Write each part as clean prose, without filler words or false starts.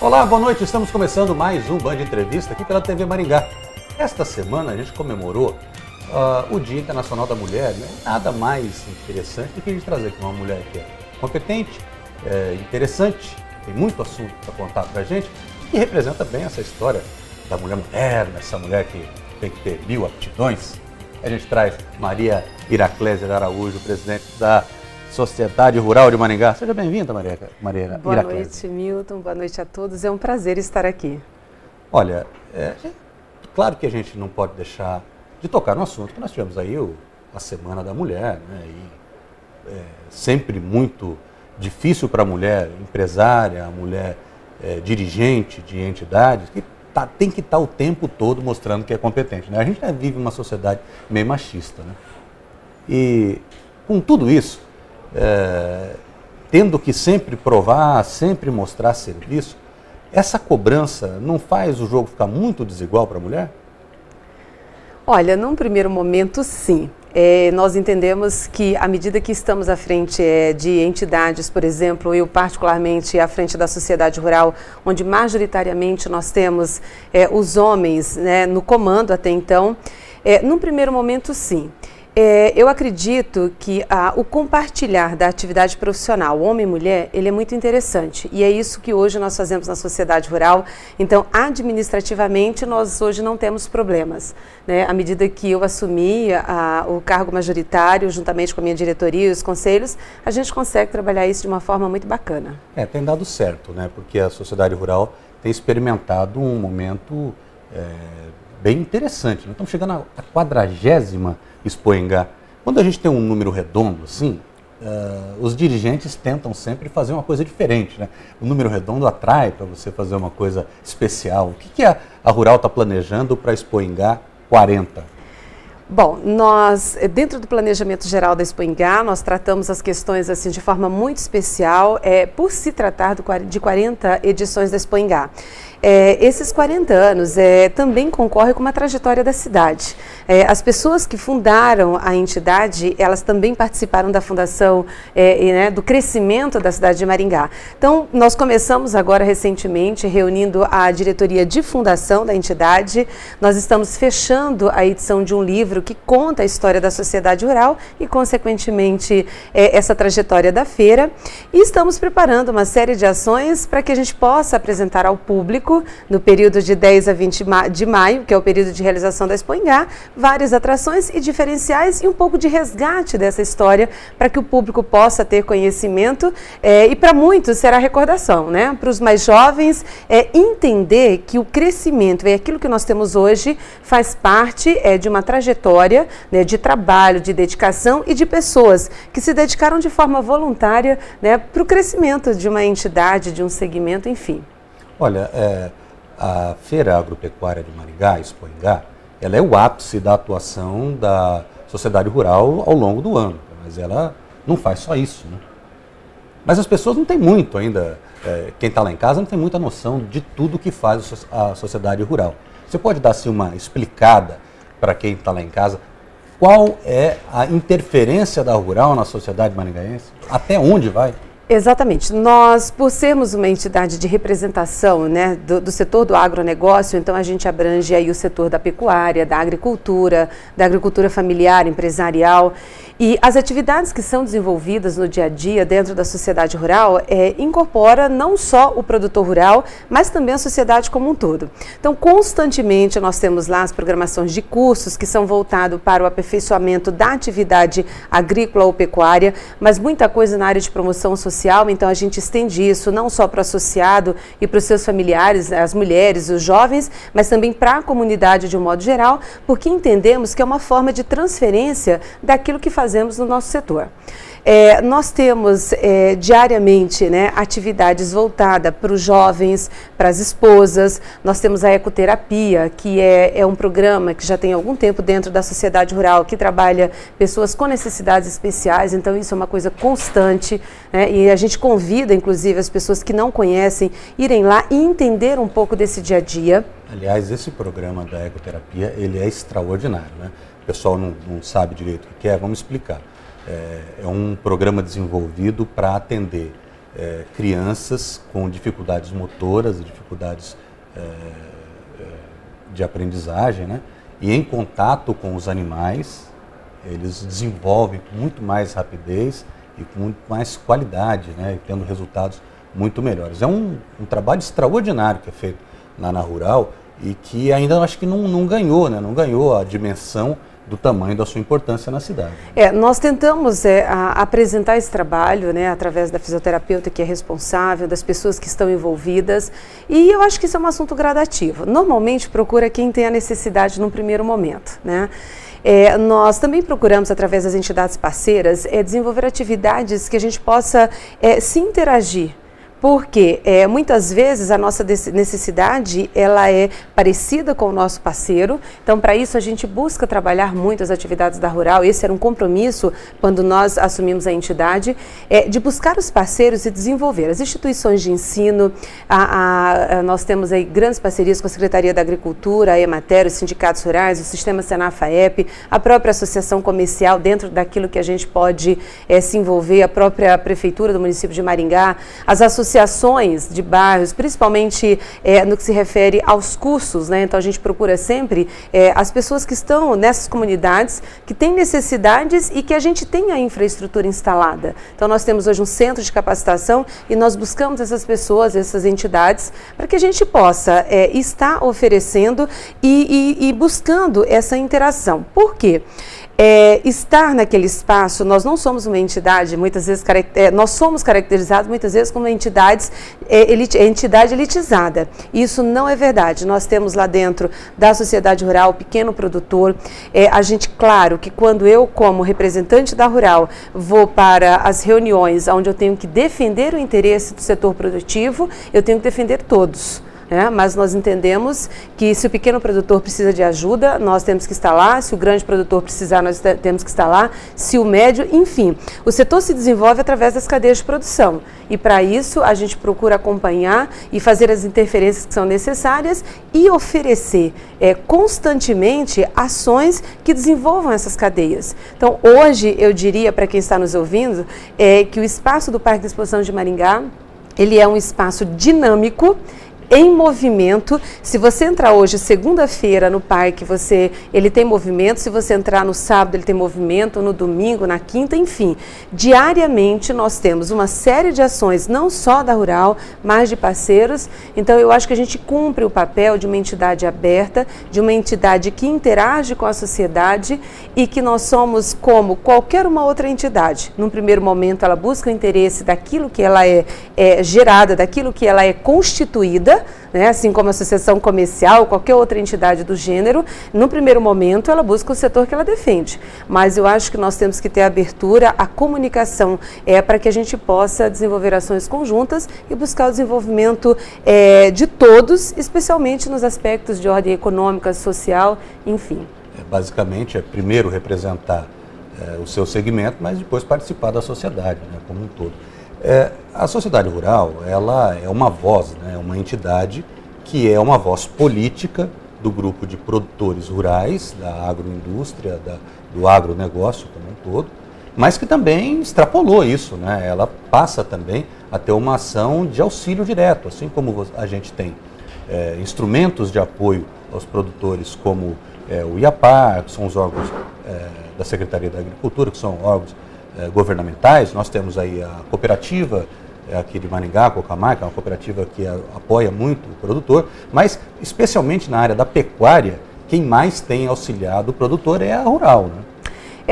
Olá, boa noite. Estamos começando mais um Band Entrevista aqui pela TV Maringá. Esta semana a gente comemorou o Dia Internacional da Mulher, né? Nada mais interessante do que a gente trazer aqui uma mulher que é competente, interessante, tem muito assunto para contar para a gente e representa bem essa história da mulher moderna, essa mulher que tem que ter 1000 aptidões. A gente traz Maria Iraclésia de Araújo, presidente da Sociedade Rural de Maringá. Seja bem-vinda, Maria Iraclésia. Boa noite, Milton. Boa noite a todos. É um prazer estar aqui. Olha, claro que a gente não pode deixar de tocar no assunto que nós tivemos aí a Semana da Mulher, né? E sempre muito difícil para a mulher empresária, a mulher dirigente de entidades, que tem que estar o tempo todo mostrando que é competente, né? A gente vive uma sociedade meio machista, né? E com tudo isso, tendo que sempre provar, sempre mostrar serviço, essa cobrança não faz o jogo ficar muito desigual para a mulher? Olha, num primeiro momento, sim. Nós entendemos que, à medida que estamos à frente de entidades, por exemplo, eu particularmente à frente da sociedade rural, onde majoritariamente nós temos os homens, né, no comando até então, num primeiro momento, sim. Eu acredito que o compartilhar da atividade profissional, homem e mulher, ele é muito interessante. E é isso que hoje nós fazemos na sociedade rural. Então, administrativamente, nós hoje não temos problemas, né? À medida que eu assumi o cargo majoritário, juntamente com a minha diretoria e os conselhos, a gente consegue trabalhar isso de uma forma muito bacana. Tem dado certo, né? Porque a sociedade rural tem experimentado um momento bem interessante, né? Estamos chegando à 40ª Expo Engá. Quando a gente tem um número redondo assim, os dirigentes tentam sempre fazer uma coisa diferente, né? O número redondo atrai para você fazer uma coisa especial. O que a Rural está planejando para a Expo Engá 40? Bom, nós, dentro do planejamento geral da Expo Engá, nós tratamos as questões assim de forma muito especial, por se tratar de 40 edições da Expo Engá. Esses 40 anos também concorrem com uma trajetória da cidade. As pessoas que fundaram a entidade, elas também participaram da fundação, do crescimento da cidade de Maringá. Então, nós começamos agora recentemente reunindo a diretoria de fundação da entidade. Nós estamos fechando a edição de um livro que conta a história da sociedade rural e, consequentemente, essa trajetória da feira. E estamos preparando uma série de ações para que a gente possa apresentar ao público, no período de 10 a 20 de maio, que é o período de realização da Expo Engá, várias atrações e diferenciais e um pouco de resgate dessa história para que o público possa ter conhecimento e para muitos será recordação, né? Para os mais jovens, entender que o crescimento e aquilo que nós temos hoje faz parte de uma trajetória, né, de trabalho, de dedicação e de pessoas que se dedicaram de forma voluntária, né, para o crescimento de uma entidade, de um segmento, enfim. Olha, a Feira Agropecuária de Maringá, Expo Engá, ela é o ápice da atuação da sociedade rural ao longo do ano, mas ela não faz só isso, né? Mas as pessoas não têm muito ainda, quem está lá em casa não tem muita noção de tudo que faz a sociedade rural. Você pode dar assim, uma explicada para quem está lá em casa, qual é a interferência da rural na sociedade maringaense? Até onde vai? Exatamente. Nós, por sermos uma entidade de representação, né, do setor do agronegócio, então a gente abrange aí o setor da pecuária, da agricultura familiar, empresarial. E as atividades que são desenvolvidas no dia a dia dentro da sociedade rural incorpora não só o produtor rural, mas também a sociedade como um todo. Então, constantemente nós temos lá as programações de cursos que são voltados para o aperfeiçoamento da atividade agrícola ou pecuária, mas muita coisa na área de promoção social, então a gente estende isso não só para o associado e para os seus familiares, as mulheres, os jovens, mas também para a comunidade de um modo geral, porque entendemos que é uma forma de transferência daquilo que fazemos no nosso setor. Nós temos diariamente, né, atividades voltadas para os jovens, para as esposas. Nós temos a ecoterapia, que é um programa que já tem algum tempo dentro da sociedade rural, que trabalha pessoas com necessidades especiais, então isso é uma coisa constante, né, e a gente convida, inclusive, as pessoas que não conhecem, irem lá e entender um pouco desse dia a dia. Aliás, esse programa da ecoterapia, ele é extraordinário, né? O pessoal não sabe direito o que é, vamos explicar. É um programa desenvolvido para atender crianças com dificuldades motoras e dificuldades de aprendizagem, né? E em contato com os animais, eles desenvolvem com muito mais rapidez e com muito mais qualidade, né? E tendo resultados muito melhores. É um trabalho extraordinário que é feito lá na Rural e que ainda acho que não ganhou, né? Não ganhou a dimensão do tamanho da sua importância na cidade. Nós tentamos apresentar esse trabalho, né, através da fisioterapeuta que é responsável, das pessoas que estão envolvidas, e eu acho que isso é um assunto gradativo. Normalmente procura quem tem a necessidade num primeiro momento, né? Nós também procuramos, através das entidades parceiras, desenvolver atividades que a gente possa se interagir. Porque muitas vezes a nossa necessidade ela é parecida com o nosso parceiro, então para isso a gente busca trabalhar muito as atividades da Rural. Esse era um compromisso quando nós assumimos a entidade, de buscar os parceiros e desenvolver as instituições de ensino. Nós temos aí grandes parcerias com a Secretaria da Agricultura, a Emater, os sindicatos rurais, o Sistema Senaf-AEP, a própria associação comercial, dentro daquilo que a gente pode se envolver, a própria Prefeitura do município de Maringá, as associações de bairros, principalmente no que se refere aos cursos, né? Então a gente procura sempre as pessoas que estão nessas comunidades, que têm necessidades e que a gente tem a infraestrutura instalada. Então nós temos hoje um centro de capacitação e nós buscamos essas pessoas, essas entidades, para que a gente possa estar oferecendo e buscando essa interação. Por quê? Estar naquele espaço, nós não somos uma entidade, muitas vezes, nós somos caracterizados muitas vezes como entidade elitizada. Isso não é verdade. Nós temos lá dentro da sociedade rural o pequeno produtor. A gente, claro, que quando eu, como representante da Rural, vou para as reuniões onde eu tenho que defender o interesse do setor produtivo, eu tenho que defender todos. Mas nós entendemos que se o pequeno produtor precisa de ajuda, nós temos que estar lá, se o grande produtor precisar, nós temos que estar lá, se o médio, enfim. O setor se desenvolve através das cadeias de produção e para isso a gente procura acompanhar e fazer as interferências que são necessárias e oferecer constantemente ações que desenvolvam essas cadeias. Então hoje eu diria para quem está nos ouvindo que o espaço do Parque de Exposição de Maringá, ele é um espaço dinâmico, em movimento. Se você entrar hoje, segunda-feira, no parque, ele tem movimento. Se você entrar no sábado, ele tem movimento, no domingo, na quinta, enfim. Diariamente nós temos uma série de ações, não só da Rural, mas de parceiros. Então eu acho que a gente cumpre o papel de uma entidade aberta, de uma entidade que interage com a sociedade e que nós somos como qualquer uma outra entidade. Num primeiro momento ela busca o interesse daquilo que ela é gerada, daquilo que ela é constituída, né? Assim como a associação comercial, qualquer outra entidade do gênero, no primeiro momento ela busca o setor que ela defende. Mas eu acho que nós temos que ter a abertura, a comunicação, para que a gente possa desenvolver ações conjuntas e buscar o desenvolvimento de todos, especialmente nos aspectos de ordem econômica, social, enfim. Basicamente é primeiro representar o seu segmento, mas depois participar da sociedade, né, como um todo. A sociedade rural, ela é uma voz, né, uma entidade que é uma voz política do grupo de produtores rurais, da agroindústria, do agronegócio como um todo, mas que também extrapolou isso, né? Ela passa também a ter uma ação de auxílio direto, assim como a gente tem instrumentos de apoio aos produtores como o IAPAR, que são os órgãos da Secretaria da Agricultura, que são órgãos governamentais. Nós temos aí a cooperativa aqui de Maringá, Cocamar, que é uma cooperativa que apoia muito o produtor, mas especialmente na área da pecuária, quem mais tem auxiliado o produtor é a Rural, né?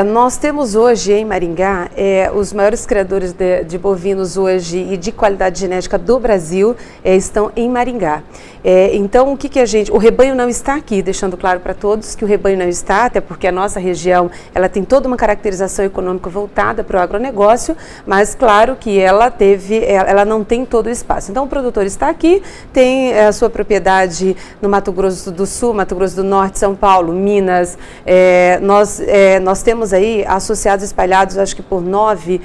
Nós temos hoje em Maringá os maiores criadores de bovinos hoje e de qualidade genética do Brasil estão em Maringá. Então o que a gente, o rebanho não está aqui, deixando claro para todos que o rebanho não está, até porque a nossa região ela tem toda uma caracterização econômica voltada para o agronegócio, mas claro que ela não tem todo o espaço. Então o produtor está aqui, tem a sua propriedade no Mato Grosso do Sul, Mato Grosso do Norte, São Paulo, Minas. Nós temos aí associados espalhados, acho que por 9,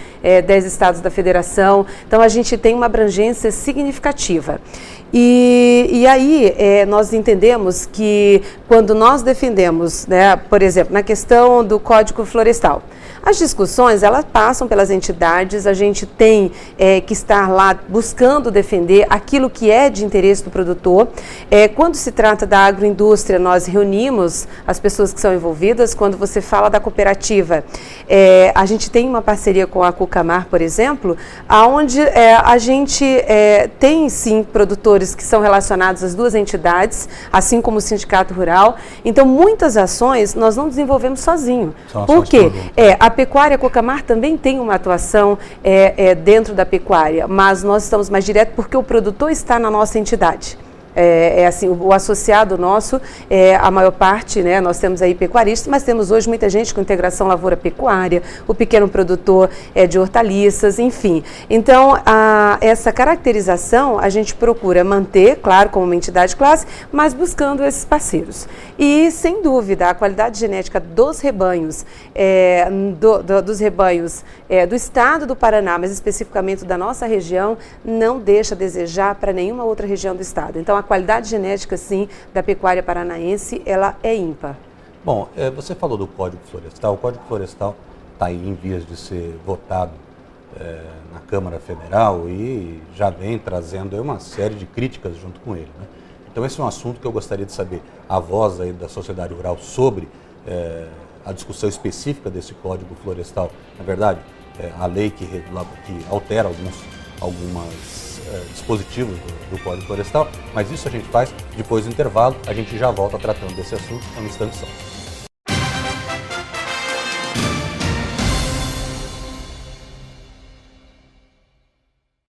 10 estados da federação. Então a gente tem uma abrangência significativa. E aí nós entendemos que quando nós defendemos, né, por exemplo, na questão do Código Florestal, as discussões, elas passam pelas entidades, a gente tem que estar lá buscando defender aquilo que é de interesse do produtor. Quando se trata da agroindústria, nós reunimos as pessoas que são envolvidas. Quando você fala da cooperativa, a gente tem uma parceria com a Cucamar, por exemplo, onde a gente tem sim produtores que são relacionados às duas entidades, assim como o Sindicato Rural. Então, muitas ações nós não desenvolvemos sozinho. Por quê? A pecuária, a Cucamar também tem uma atuação dentro da pecuária, mas nós estamos mais direto porque o produtor está na nossa entidade. Assim, o associado nosso, a maior parte, né, nós temos aí pecuaristas, mas temos hoje muita gente com integração lavoura-pecuária, o pequeno produtor de hortaliças, enfim. Então, essa caracterização a gente procura manter, claro, como uma entidade classe, mas buscando esses parceiros. E, sem dúvida, a qualidade genética dos rebanhos, do estado do Paraná, mas especificamente da nossa região, não deixa a desejar para nenhuma outra região do estado. Então, a qualidade genética, sim, da pecuária paranaense, ela é ímpar. Bom, você falou do Código Florestal. O Código Florestal está aí em vias de ser votado na Câmara Federal e já vem trazendo uma série de críticas junto com ele, né? Então, esse é um assunto que eu gostaria de saber a voz aí da sociedade rural sobre a discussão específica desse Código Florestal. Na verdade, a lei que altera algumas dispositivos do Código Florestal, mas isso a gente faz depois do intervalo. A gente já volta tratando desse assunto em um instante só.